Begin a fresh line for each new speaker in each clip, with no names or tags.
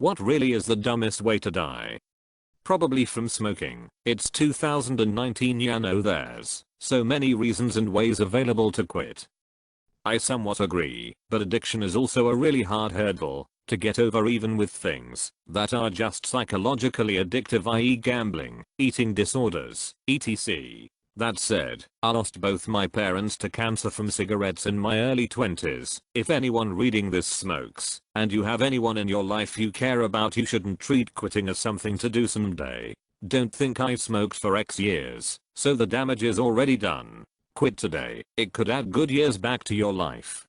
What really is the dumbest way to die? Probably from smoking. It's 2019, you know, there's so many reasons and ways available to quit. I somewhat agree, but addiction is also a really hard hurdle to get over, even with things that are just psychologically addictive, i.e. gambling, eating disorders, etc. That said, I lost both my parents to cancer from cigarettes in my early 20s. If anyone reading this smokes, and you have anyone in your life you care about, you shouldn't treat quitting as something to do someday. Don't think I smoked for X years, so the damage is already done. Quit today. It could add good years back to your life.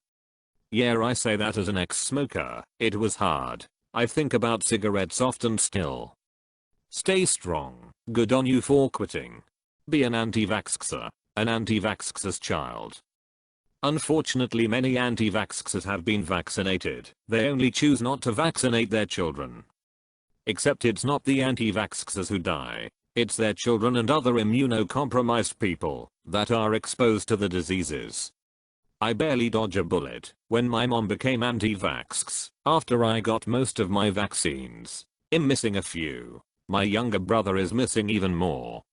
Yeah, I say that as an ex-smoker. It was hard. I think about cigarettes often still. Stay strong. Good on you for quitting. Be an anti-vaxxer. An anti-vaxxer's child. Unfortunately, many anti-vaxxers have been vaccinated. They only choose not to vaccinate their children. Except it's not the anti-vaxxers who die. It's their children and other immunocompromised people that are exposed to the diseases. I barely dodge a bullet when my mom became anti-vax after I got most of my vaccines. I'm missing a few. My younger brother is missing even more.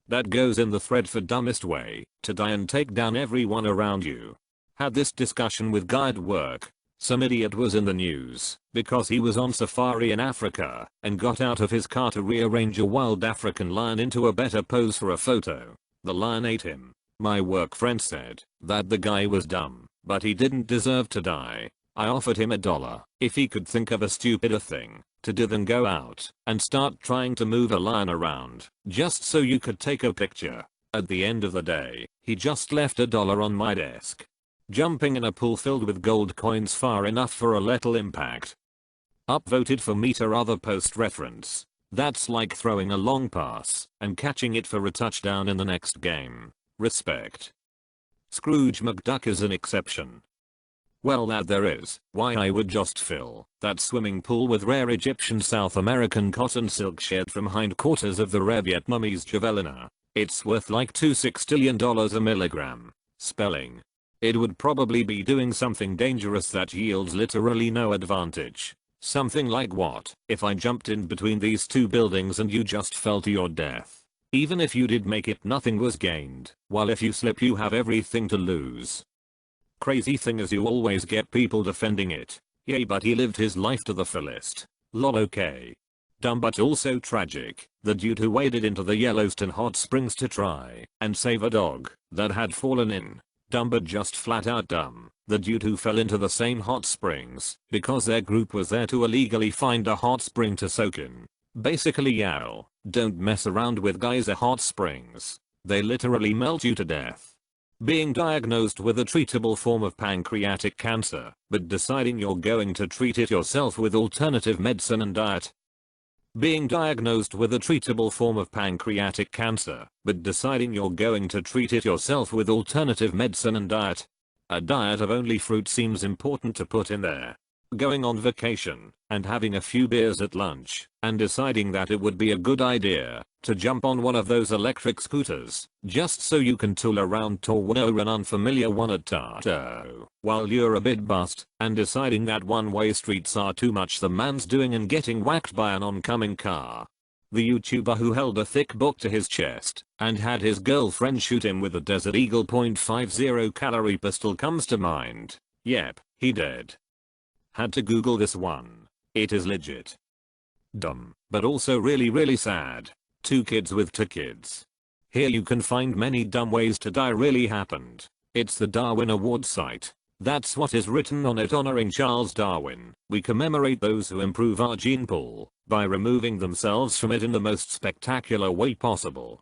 That goes in the thread for dumbest way to die and take down everyone around you. Had this discussion with guy at work. Some idiot was in the news because he was on safari in Africa and got out of his car to rearrange a wild African lion into a better pose for a photo. The lion ate him. My work friend said that the guy was dumb, but he didn't deserve to die. I offered him $1 if he could think of a stupider thing to do than go out and start trying to move a lion around just so you could take a picture. At the end of the day, he just left $1 on my desk. Jumping in a pool filled with gold coins far enough for a lethal impact. Upvoted for meter other post reference. That's like throwing a long pass and catching it for a touchdown in the next game. Respect. Scrooge McDuck is an exception. Well, that there is why I would just fill that swimming pool with rare Egyptian South American cotton silk shed from hindquarters of the rare Vietnamese javelina. It's worth like $2 sextillion a milligram. Spelling. It would probably be doing something dangerous that yields literally no advantage. Something like, what if I jumped in between these two buildings and you just fell to your death? Even if you did make it, nothing was gained, while if you slip you have everything to lose. Crazy thing is you always get people defending it. Yay, but he lived his life to the fullest. Lol, okay. Dumb but also tragic. The dude who waded into the Yellowstone hot springs to try and save a dog that had fallen in. Dumb but just flat out dumb. The dude who fell into the same hot springs because their group was there to illegally find a hot spring to soak in. Basically, y'all, don't mess around with guys at hot springs. They literally melt you to death. Being diagnosed with a treatable form of pancreatic cancer, but deciding you're going to treat it yourself with alternative medicine and diet. Being diagnosed with a treatable form of pancreatic cancer, but deciding you're going to treat it yourself with alternative medicine and diet. A diet of only fruit seems important to put in there. Going on vacation and having a few beers at lunch and deciding that it would be a good idea to jump on one of those electric scooters just so you can tool around an unfamiliar one at Tato while you're a bit buzzed and deciding that one-way streets are too much the man's doing and getting whacked by an oncoming car. The YouTuber who held a thick book to his chest and had his girlfriend shoot him with a Desert Eagle .50 calorie pistol comes to mind. Yep, he dead. Had to Google this one. It is legit. Dumb, but also really sad. 2 kids with 2 kids. Here you can find many dumb ways to die really happened. It's the Darwin Award site. That's what is written on it, honoring Charles Darwin. We commemorate those who improve our gene pool by removing themselves from it in the most spectacular way possible.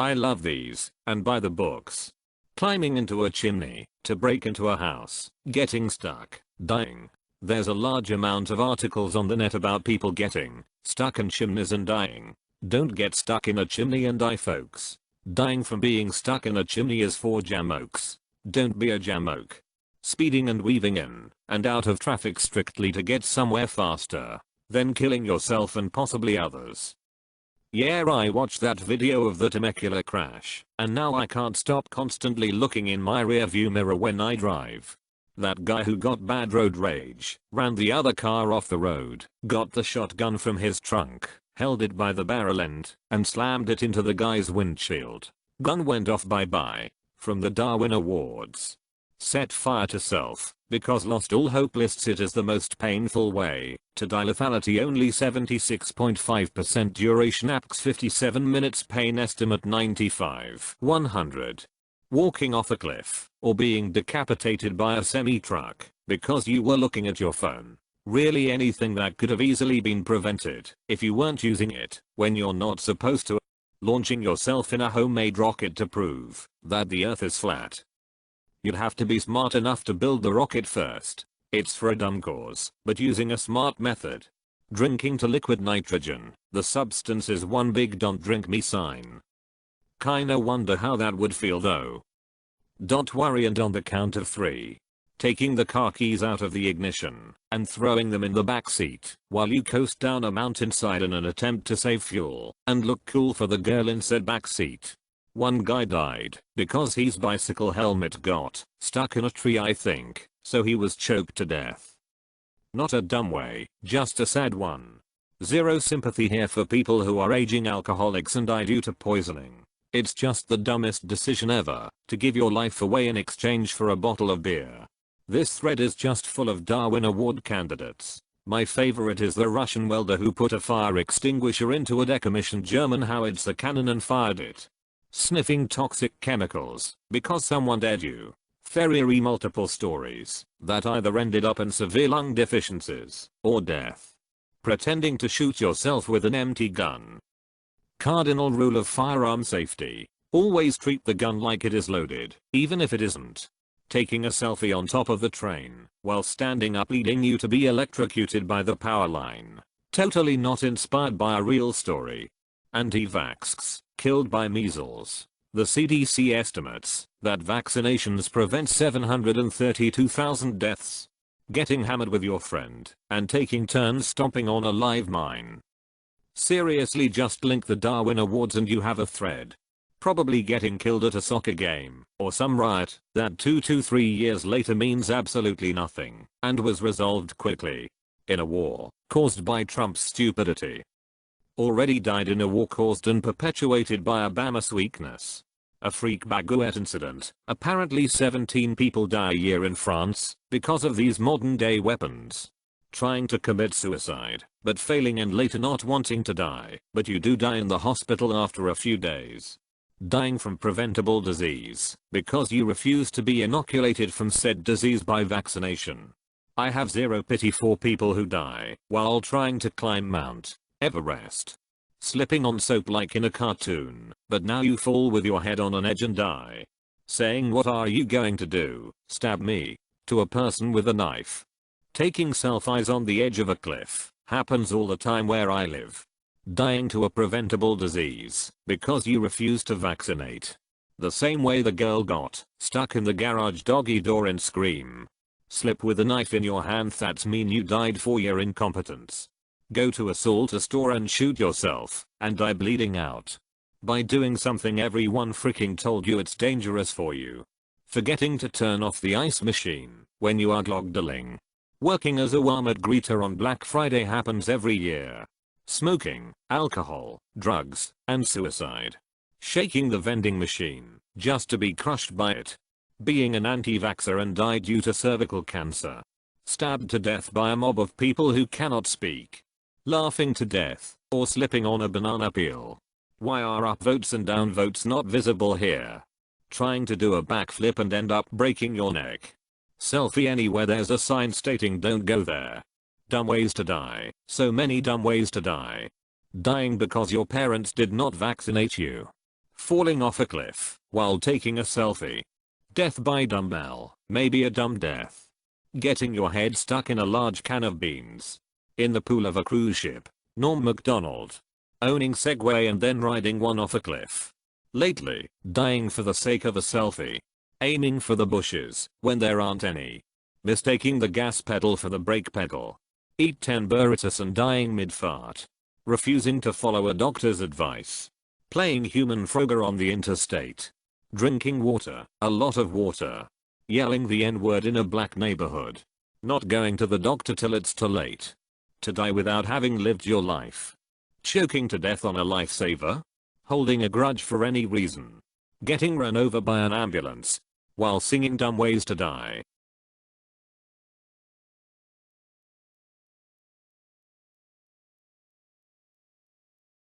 I love these, and buy the books. Climbing into a chimney to break into a house, getting stuck, dying. There's a large amount of articles on the net about people getting stuck in chimneys and dying. Don't get stuck in a chimney and die, folks. Dying from being stuck in a chimney is for jamokes. Don't be a jamoke. Speeding and weaving in and out of traffic strictly to get somewhere faster, then killing yourself and possibly others. Yeah, I watched that video of the Temecula crash, and now I can't stop constantly looking in my rearview mirror when I drive. That guy who got bad road rage, ran the other car off the road, got the shotgun from his trunk, held it by the barrel end, and slammed it into the guy's windshield. Gun went off bye-bye. From the Darwin Awards. Set fire to self, because lost all hope lists it as the most painful way to die. Lethality only 76.5% duration, apx 57 minutes, pain estimate 95. 100. Walking off a cliff, or being decapitated by a semi-truck, because you were looking at your phone. Really anything that could have easily been prevented, if you weren't using it, when you're not supposed to. Launching yourself in a homemade rocket to prove that the earth is flat. You'd have to be smart enough to build the rocket first. It's for a dumb cause, but using a smart method. Drinking to liquid nitrogen, the substance is one big don't drink me sign. Kinda wonder how that would feel though. Don't worry, and on the count of 3. Taking the car keys out of the ignition and throwing them in the back seat while you coast down a mountainside in an attempt to save fuel and look cool for the girl in said back seat. One guy died because his bicycle helmet got stuck in a tree, I think, so he was choked to death. Not a dumb way, just a sad one. Zero sympathy here for people who are aging alcoholics and die due to poisoning. It's just the dumbest decision ever to give your life away in exchange for a bottle of beer. This thread is just full of Darwin Award candidates. My favorite is the Russian welder who put a fire extinguisher into a decommissioned German howitzer cannon and fired it. Sniffing toxic chemicals because someone dared you. Very multiple stories that either ended up in severe lung deficiencies or death. Pretending to shoot yourself with an empty gun. Cardinal rule of firearm safety. Always treat the gun like it is loaded, even if it isn't. Taking a selfie on top of the train while standing up leading you to be electrocuted by the power line. Totally not inspired by a real story. Anti-vaxxers killed by measles. The CDC estimates that vaccinations prevent 732,000 deaths. Getting hammered with your friend and taking turns stomping on a live mine. Seriously, just link the Darwin Awards and you have a thread. Probably getting killed at a soccer game or some riot that 2 to 3 years later means absolutely nothing and was resolved quickly. In a war caused by Trump's stupidity. Already died in a war caused and perpetuated by Obama's weakness. A freak baguette incident. Apparently 17 people die a year in France because of these modern day weapons. Trying to commit suicide, but failing and later not wanting to die, but you do die in the hospital after a few days. Dying from preventable disease because you refuse to be inoculated from said disease by vaccination. I have zero pity for people who die while trying to climb Mount Everest. Slipping on soap like in a cartoon, but now you fall with your head on an edge and die. Saying what are you going to do, stab me? To a person with a knife. Taking selfies on the edge of a cliff, happens all the time where I live. Dying to a preventable disease because you refuse to vaccinate. The same way the girl got stuck in the garage doggy door and Scream. Slip with a knife in your hand, that's mean you died for your incompetence. Go to assault a store and shoot yourself and die bleeding out. By doing something everyone freaking told you it's dangerous for you. Forgetting to turn off the ice machine when you are glogdling. Working as a Walmart greeter on Black Friday happens every year. Smoking, alcohol, drugs, and suicide. Shaking the vending machine just to be crushed by it. Being an anti-vaxxer and died due to cervical cancer. Stabbed to death by a mob of people who cannot speak. Laughing to death or slipping on a banana peel. Why are up votes and down votes not visible here? Trying to do a backflip and end up breaking your neck. Selfie anywhere there's a sign stating don't go there. Dumb ways to die. So many dumb ways to die. Dying because your parents did not vaccinate you. Falling off a cliff while taking a selfie. Death by dumbbell, maybe a dumb death. Getting your head stuck in a large can of beans. In the pool of a cruise ship. Norm Macdonald. Owning Segway and then riding one off a cliff. Lately, dying for the sake of a selfie. Aiming for the bushes when there aren't any. Mistaking the gas pedal for the brake pedal. Eat 10 burritos and dying mid-fart. Refusing to follow a doctor's advice. Playing human Frogger on the interstate. Drinking water, a lot of water. Yelling the N-word in a black neighborhood. Not going to the doctor till it's too late. To die without having lived your life. Choking to death on a lifesaver. Holding a grudge for any reason. Getting run over by an ambulance. While singing dumb ways to die.